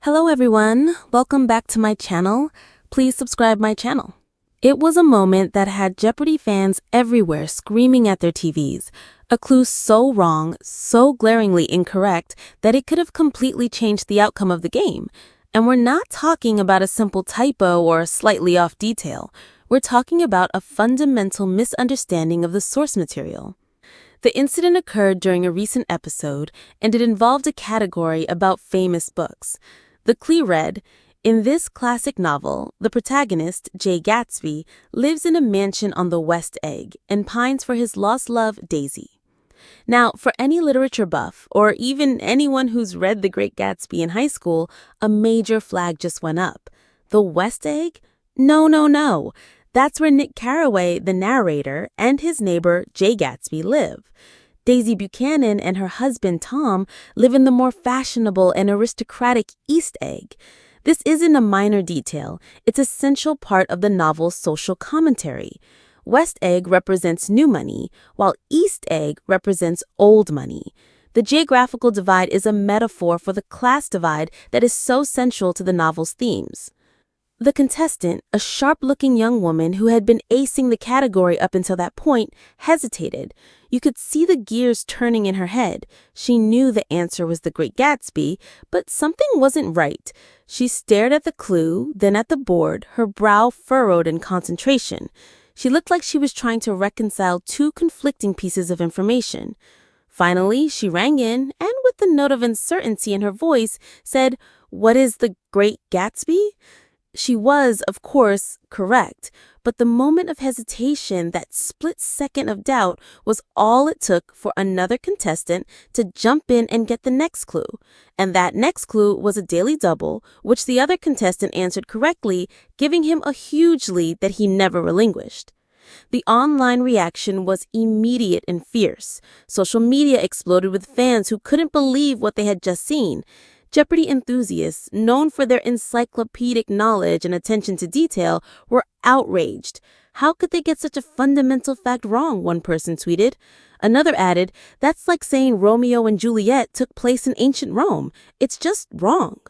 Hello everyone, welcome back to my channel. Please subscribe my channel. It was a moment that had Jeopardy fans everywhere screaming at their TVs. A clue so wrong, so glaringly incorrect, that it could have completely changed the outcome of the game. And we're not talking about a simple typo or a slightly off detail. We're talking about a fundamental misunderstanding of the source material. The incident occurred during a recent episode, and it involved a category about famous books. The clue read, "In this classic novel, the protagonist, Jay Gatsby, lives in a mansion on the West Egg and pines for his lost love, Daisy." Now, for any literature buff, or even anyone who's read The Great Gatsby in high school, a major flag just went up. The West Egg? No. That's where Nick Carraway, the narrator, and his neighbor, Jay Gatsby, live. Daisy Buchanan and her husband, Tom, live in the more fashionable and aristocratic East Egg. This isn't a minor detail. It's an essential part of the novel's social commentary. West Egg represents new money, while East Egg represents old money. The geographical divide is a metaphor for the class divide that is so central to the novel's themes. The contestant, a sharp-looking young woman who had been acing the category up until that point, hesitated. You could see the gears turning in her head. She knew the answer was The Great Gatsby, but something wasn't right. She stared at the clue, then at the board, her brow furrowed in concentration. She looked like she was trying to reconcile two conflicting pieces of information. Finally, she rang in and, with a note of uncertainty in her voice, said, "What is The Great Gatsby?" She was, of course, correct, but the moment of hesitation, that split second of doubt, was all it took for another contestant to jump in and get the next clue. And that next clue was a daily double, which the other contestant answered correctly, giving him a huge lead that he never relinquished. The online reaction was immediate and fierce. Social media exploded with fans who couldn't believe what they had just seen. Jeopardy enthusiasts, known for their encyclopedic knowledge and attention to detail, were outraged. "How could they get such a fundamental fact wrong?" one person tweeted. Another added, "That's like saying Romeo and Juliet took place in ancient Rome. It's just wrong."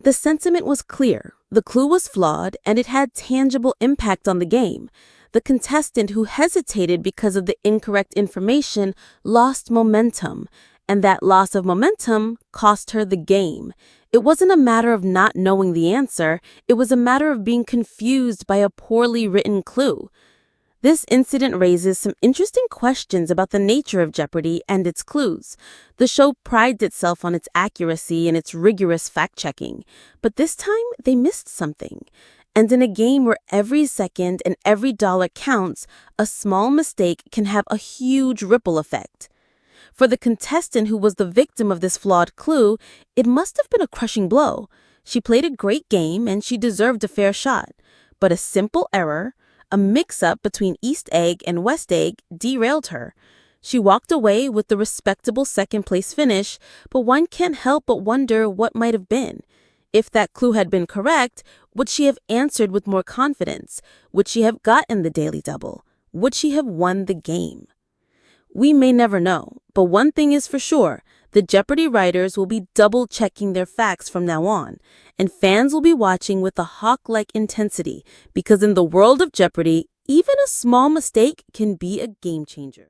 The sentiment was clear. The clue was flawed, and it had tangible impact on the game. The contestant who hesitated because of the incorrect information lost momentum. And that loss of momentum cost her the game. It wasn't a matter of not knowing the answer. It was a matter of being confused by a poorly written clue. This incident raises some interesting questions about the nature of Jeopardy and its clues. The show prides itself on its accuracy and its rigorous fact-checking. But this time, they missed something. And in a game where every second and every dollar counts, a small mistake can have a huge ripple effect. For the contestant who was the victim of this flawed clue, it must have been a crushing blow. She played a great game and she deserved a fair shot. But a simple error, a mix-up between East Egg and West Egg, derailed her. She walked away with the respectable second-place finish, but one can't help but wonder what might have been. If that clue had been correct, would she have answered with more confidence? Would she have gotten the daily double? Would she have won the game? We may never know, but one thing is for sure, the Jeopardy writers will be double-checking their facts from now on, and fans will be watching with a hawk-like intensity, because in the world of Jeopardy, even a small mistake can be a game changer.